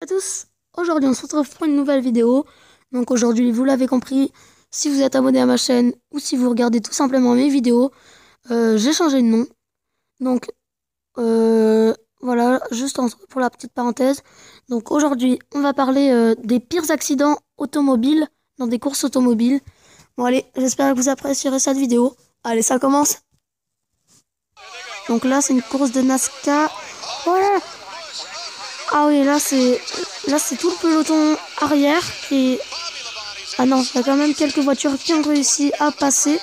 À tous, aujourd'hui on se retrouve pour une nouvelle vidéo. Donc aujourd'hui, vous l'avez compris, si vous êtes abonné à ma chaîne ou si vous regardez tout simplement mes vidéos, j'ai changé de nom. Donc voilà, juste pour la petite parenthèse. Donc aujourd'hui, on va parler des pires accidents automobiles dans des courses automobiles. Bon allez, j'espère que vous apprécierez cette vidéo. Allez, ça commence. Donc là, c'est une course de NASCAR. Voilà. Ah oui, là c'est tout le peloton arrière qui... Ah non, il y a quand même quelques voitures qui ont réussi à passer,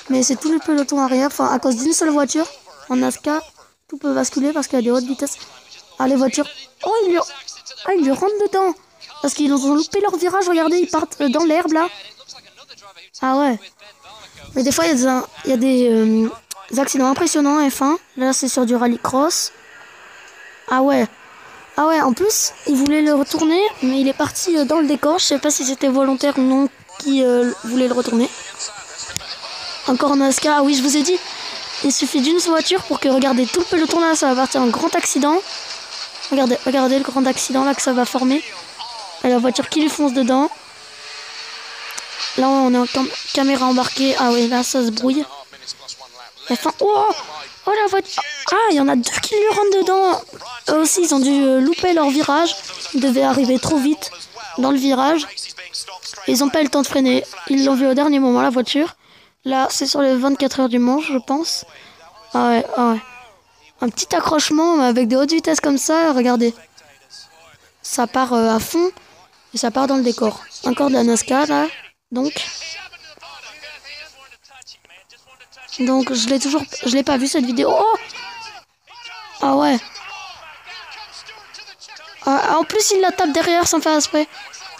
mais c'est tout le peloton arrière. Enfin, à cause d'une seule voiture en NASCAR, tout peut basculer parce qu'il y a des hautes vitesses. Ah, les voitures... Oh, ils lui rentrent dedans parce qu'ils ont loupé leur virage. Regardez, ils partent dans l'herbe là. Ah ouais. Mais des fois, il y a des accidents impressionnants en F1. Là, c'est sur du rallycross. Ah ouais. Ah ouais, en plus, il voulait le retourner, mais il est parti dans le décor. Je sais pas si c'était volontaire ou non qui voulait le retourner. Encore en NASCAR, ah oui, je vous ai dit, il suffit d'une voiture pour que, regardez, tout le peloton là, ça va partir en grand accident. Regardez le grand accident là que ça va former. Et la voiture qui lui fonce dedans. Là, on est en caméra embarquée. Ah oui, là, ça se brouille. Enfin, oh la voiture. Ah, il y en a deux qui lui rentrent dedans. Eux aussi, ils ont dû louper leur virage. Ils devaient arriver trop vite dans le virage. Ils n'ont pas eu le temps de freiner. Ils l'ont vu au dernier moment, la voiture. Là, c'est sur les 24 heures du Mans, je pense. Ah ouais, ah ouais. Un petit accrochement avec des hautes vitesses comme ça, regardez. Ça part à fond et ça part dans le décor. Encore de la NASCAR, là. Donc je l'ai pas vu cette vidéo. Oh, ah ouais. En plus, il la tape derrière sans faire exprès.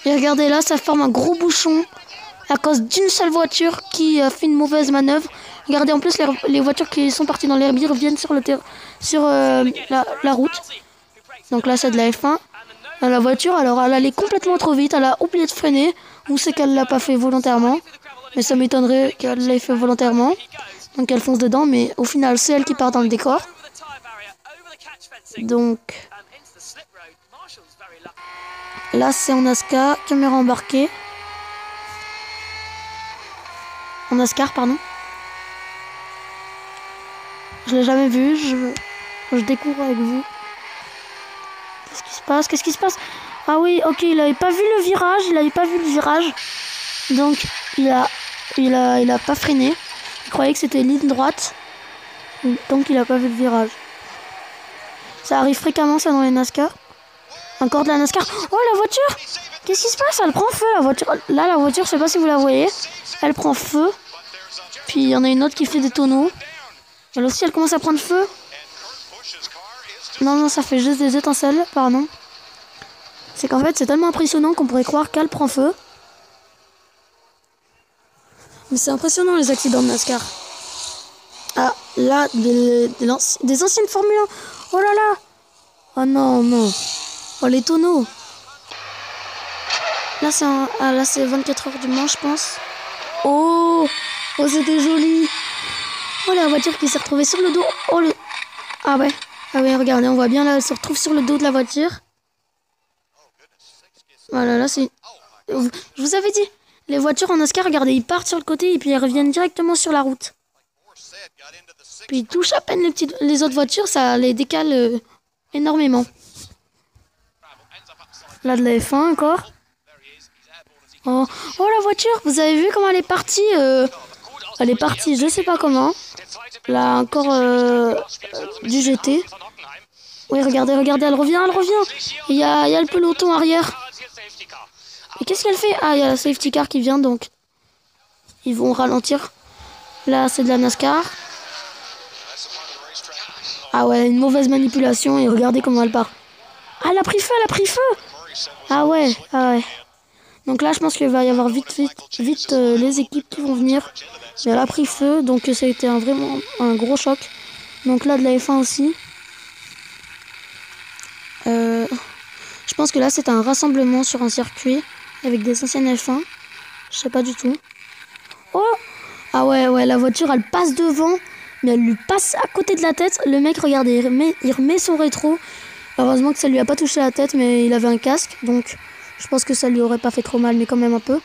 Et regardez là, ça forme un gros bouchon à cause d'une seule voiture qui a fait une mauvaise manœuvre. Regardez, en plus, les voitures qui sont parties dans l'herbier reviennent sur la route. Donc là, c'est de la F1. La voiture, alors, elle allait complètement trop vite. Elle a oublié de freiner. Ou c'est qu'elle l'a pas fait volontairement. Mais ça m'étonnerait qu'elle l'ait fait volontairement. Donc elle fonce dedans, mais au final, c'est elle qui part dans le décor. Donc là, c'est en NASCAR, caméra embarquée. En NASCAR, pardon. Je l'ai jamais vu, je découvre avec vous. Qu'est-ce qui se passe? Qu'est-ce qui se passe? Ah oui, ok, il avait pas vu le virage, donc il a pas freiné. Il croyait que c'était ligne droite, donc il a pas vu le virage. Ça arrive fréquemment, ça, dans les NASCAR. Encore de la NASCAR. Oh, la voiture! Qu'est-ce qui se passe? Elle prend feu, la voiture. Là, la voiture, je sais pas si vous la voyez. Elle prend feu. Puis il y en a une autre qui fait des tonneaux. Elle aussi, elle commence à prendre feu. Non, ça fait juste des étincelles, pardon. C'est qu'en fait, c'est tellement impressionnant qu'on pourrait croire qu'elle prend feu. Mais c'est impressionnant, les accidents de NASCAR. Ah, là, des anciennes Formule 1. Oh là là. Oh non, non. Oh, les tonneaux. Là, c'est 24 heures du Mans, je pense. Oh, c'était joli. Oh, la voiture qui s'est retrouvée sur le dos. Oh, Ah ouais, regardez, on voit bien, là, elle se retrouve sur le dos de la voiture. Voilà, là, c'est... Je vous avais dit, les voitures en NASCAR, regardez, ils partent sur le côté et puis elles reviennent directement sur la route. Puis ils touchent à peine les autres voitures, ça les décale énormément. Là, de la F1 encore. Oh, la voiture, vous avez vu comment elle est partie elle est partie, je sais pas comment. Là, encore du GT. Oui, regardez, elle revient. Il y a le peloton arrière. Et qu'est-ce qu'elle fait? Ah, il y a la safety car qui vient, donc ils vont ralentir. Là, c'est de la NASCAR. Ah ouais, une mauvaise manipulation, et regardez comment elle part. Ah, elle a pris feu. Ah ouais. Donc là, je pense qu'il va y avoir vite les équipes qui vont venir. Mais elle a pris feu, donc ça a été vraiment un gros choc. Donc là, de la F1 aussi. Je pense que là, c'est un rassemblement sur un circuit avec des anciennes F1. Je sais pas du tout. Oh! Ah ouais, la voiture, elle passe devant, mais elle lui passe à côté de la tête. Le mec, regardez, il remet son rétro. Heureusement que ça lui a pas touché la tête, mais il avait un casque, donc je pense que ça lui aurait pas fait trop mal, mais quand même un peu.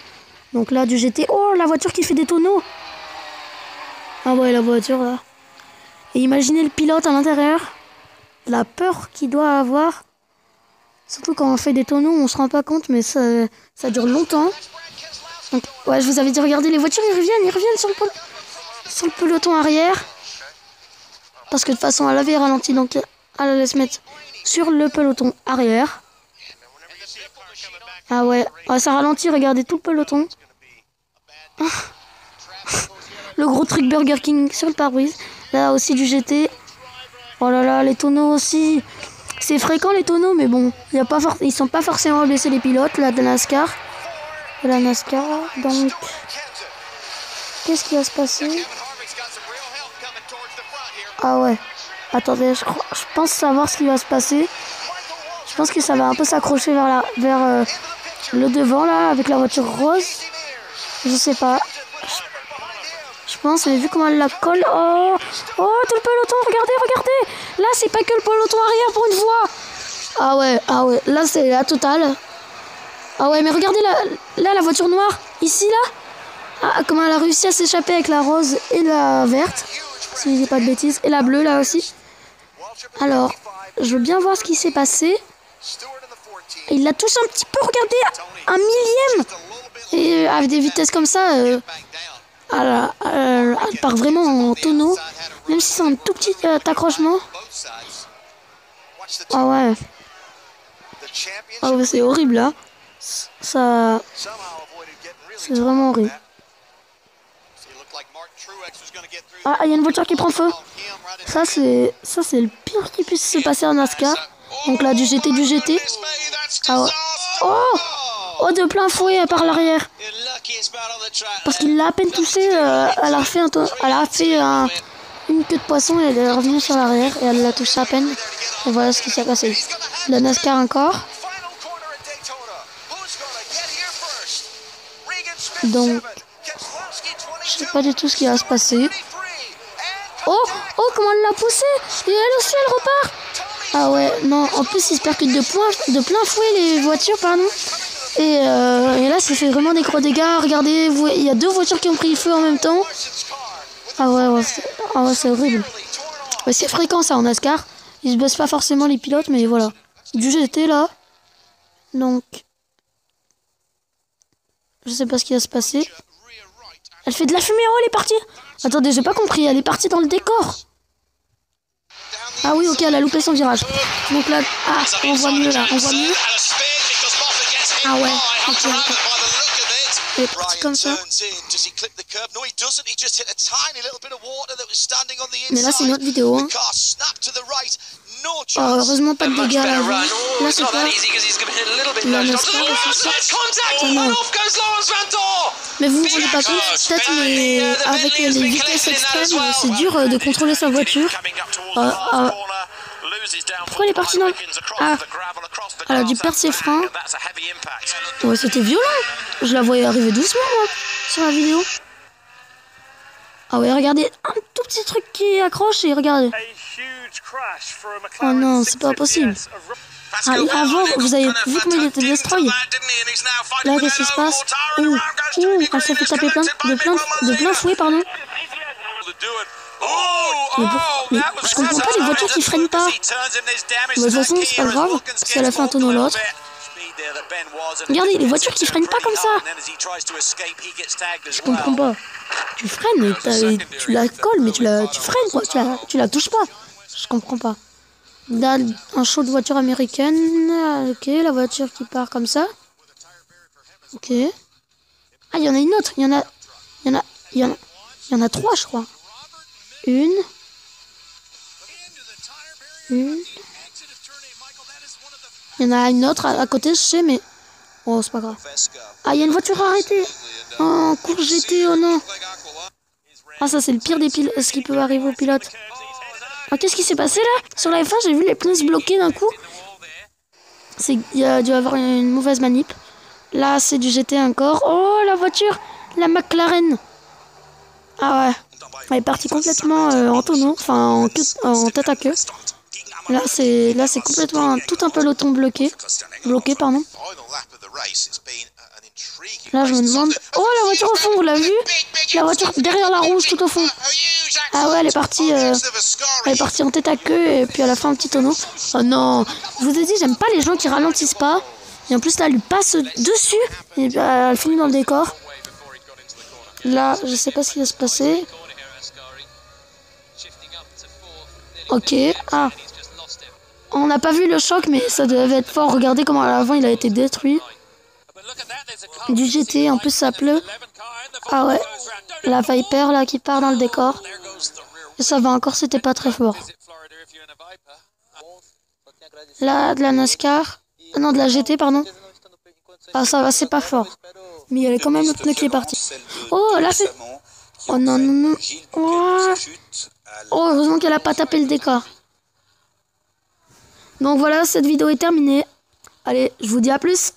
Donc là, du GT. Oh, la voiture qui fait des tonneaux. Ah ouais, la voiture là. Et imaginez le pilote à l'intérieur. La peur qu'il doit avoir. Surtout quand on fait des tonneaux, on se rend pas compte, mais ça dure longtemps. Donc, ouais, je vous avais dit, regardez, les voitures, ils reviennent sur le peloton arrière. Parce que de toute façon, elle avait ralenti, donc elle allait se mettre sur le peloton arrière. Ah ouais, ça ralentit, regardez tout le peloton. Ah. Le gros truc Burger King sur le pare-brise. Là aussi du GT. Oh là là, les tonneaux aussi. C'est fréquent les tonneaux, mais bon, ils sont pas forcément blessés les pilotes là de NASCAR. Donc, qu'est-ce qui va se passer? Ah ouais. Attendez, je pense savoir ce qui va se passer. Je pense que ça va un peu s'accrocher vers le devant là, avec la voiture rose. Je sais pas. Je pense, mais vu comment elle la colle. Oh, tout le peloton, regardez. Là, c'est pas que le peloton arrière pour une fois. Ah ouais, là c'est la totale. Ah ouais, mais regardez là la voiture noire, ici là. Ah, comment elle a réussi à s'échapper avec la rose et la verte, si je dis pas de bêtises, et la bleue là aussi. Alors, je veux bien voir ce qui s'est passé. Il la touche un petit peu, regardez, un millième. Et avec des vitesses comme ça, elle part vraiment en tonneau, même si c'est un tout petit accrochement. Ah ouais. Ah ouais, c'est horrible là. Ça, c'est vraiment horrible. Ah, il y a une voiture qui prend feu. Ça c'est le pire qui puisse se passer en NASCAR. Donc là, du GT. Ah ouais. Oh, de plein fouet par l'arrière. Parce qu'il l'a à peine touché, elle a fait une queue de poisson et elle est revenue sur l'arrière et elle l'a touché à peine. Et voilà ce qui s'est passé. La NASCAR encore. Donc, je sais pas du tout ce qui va se passer. Oh, comment elle l'a poussé. Et elle aussi, elle repart. Ah ouais, non, en plus ils se percutent de plein fouet les voitures, pardon. Et là, ça fait vraiment des gros dégâts. Regardez, il y a deux voitures qui ont pris feu en même temps. Ah ouais, c'est horrible. Ouais, c'est fréquent ça en NASCAR. Ils se baissent pas forcément les pilotes, mais voilà. Du GT là. Donc, je sais pas ce qui va se passer. Elle fait de la fumée. Oh, elle est partie. Attendez, j'ai pas compris. Elle est partie dans le décor. Ah oui, ok, elle a loupé son virage. Donc là, on voit mieux là. Ah ouais, ok. Elle est partie comme ça. Mais là, c'est une autre vidéo. Hein. Oh, heureusement, pas de dégâts là. Là, c'est quoi? La NASCAR, non. Mais vous vous rendez pas compte, peut-être, mais avec les vitesses extrêmes, c'est dur de contrôler sa voiture. Pourquoi elle est partie dans le... Ah, elle a dû perdre ses freins. Ouais, c'était violent. Je la voyais arriver doucement, moi, sur la vidéo. Ah ouais, regardez, un tout petit truc qui accroche et regardez. Oh non, c'est pas possible. Ah, avant, vous avez vu comment il était destroy. Là, qu'est-ce qui se passe? Elle s'est fait taper de plein fouet, pardon. Mais je comprends pas les voitures qui freinent pas. De toute façon, c'est pas grave, parce qu'elle a fait un tonneau l'autre. Regardez, les voitures qui freinent pas comme ça. Je comprends pas. Tu freines, tu la colles, mais tu freines quoi. Tu la touches pas. Je comprends pas. Là, un show de voiture américaine. Ok, la voiture qui part comme ça. Ok. Ah, il y en a une autre. Il y en a trois, je crois. Une. Il y en a une autre à côté, je sais, mais... Oh, c'est pas grave. Ah, il y a une voiture arrêtée. Oh, course GT, oh non. Ah, ça, c'est le pire des pilotes, ce qui peut arriver aux pilotes. Ah, qu'est-ce qui s'est passé, là? Sur la F1, j'ai vu les pneus se bloquer d'un coup. Il a dû avoir une mauvaise manip. Là, c'est du GT encore. Oh, la voiture. La McLaren. Ah ouais. Elle est partie complètement en tonneau. Enfin, en tête à queue. Là, c'est complètement tout un peloton bloqué. Bloqué, pardon. Là, je me demande... Oh, la voiture au fond, vous l'avez vu? La voiture derrière la rouge, tout au fond. Ah ouais, elle est partie en tête à queue et puis à la fin, un petit tonneau. Oh non, je vous ai dit, j'aime pas les gens qui ralentissent pas. Et en plus, là, elle lui passe dessus et elle finit dans le décor. Là, je sais pas ce qui va se passer. Ok, ah. On n'a pas vu le choc, mais ça devait être fort. Regardez comment à l'avant, il a été détruit. Du GT, en plus ça pleut. Ah ouais, la Viper là qui part dans le décor. Et ça va encore, c'était pas très fort. Là, de la NASCAR. Ah non, de la GT, pardon. Ah ça va, c'est pas fort. Mais il y avait quand même le pneu qui est parti. Oh, là c'est... Oh non, non, non. Oh, heureusement qu'elle a pas tapé le décor. Donc voilà, cette vidéo est terminée. Allez, je vous dis à plus.